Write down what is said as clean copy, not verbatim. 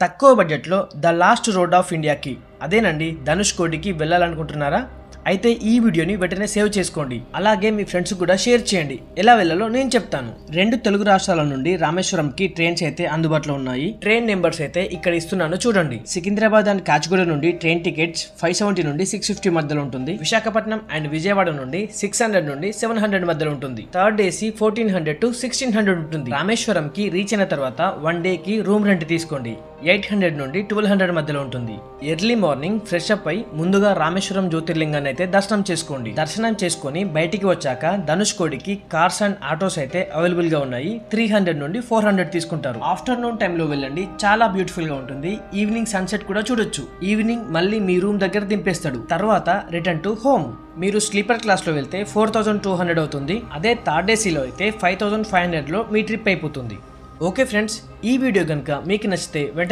తక్కువ బడ్జెట్లో the last road of ఇండియాకి అదేనండి ధనుష్కోటికి వెళ్ళాలనుకుంటున్నారా? అయితే ఈ వీడియోని వెంటనే సేవ్ చేసుకోండి. అలాగే మీ ఫ్రెండ్స్ కూడా షేర్ చేయండి. ఎలా వెళ్ళాలో నేను చెప్తాను. 2 తెలుగు రాష్ట్రాల నుండి రామేశ్వరంకి ట్రైన్స్ అయితే అందుబాటులో ఉన్నాయి. ట్రైన్ నెంబర్స్ అయితే ఇక్కడ ఇస్తున్నాను చూడండి. సికింద్రాబాద్ అండ్ కాచిగూడ నుండి ట్రైన్ టికెట్స్ 570 నుండి 650 మధ్యలో ఉంటుంది. విశాఖపట్నం అండ్ విజయవాడ నుండి 600 నుండి 700 మధ్యలో ఉంటుంది. థర్డ్ ఏసీ 1400 to 1600 ఉంటుంది. రామేశ్వరంకి రీచ్ అయిన తర్వాత 1 డేకి రూమ్ రెంట్ తీసుకోండి. 800 నుండి 1200 మధ్యలో ఉంటుంది. ఎర్లీ మార్నింగ్ ఫ్రెష్ అప్ అయి ముందుగా రామేశ్వరం జ్యోతిర్లింగాన్ని అయితే దర్శనం చేసుకోండి. దర్శనం చేసుకుని బయటికి వచ్చాక ధనుష్కోటికి కార్స్ అండ్ ఆటోస్ అయితే అవైలబుల్ గా ఉన్నాయి. 300 నుండి 400 తీసుకుంటారు. ఆఫ్టర్నూన్ టైంలో వెళ్ళండి, చాలా బ్యూటిఫుల్ గా ఉంటుంది. ఈవినింగ్ సన్సెట్ కూడా చూడొచ్చు. ఈవినింగ్ మళ్ళీ మీ రూమ్ దగ్గర దింపేస్తాడు. తర్వాత రిటర్న్ టు హోమ్. మీరు స్లీపర్ క్లాస్ లో వెళ్తే 4200 అవుతుంది. అదే థర్డ్ ఏసీలో అయితే 5500 లో మీ ట్రిప్ అయిపోతుంది. ఓకే ఫ్రెండ్స్, ఈ వీడియో కనుక మీకు నచ్చితే వెంటనే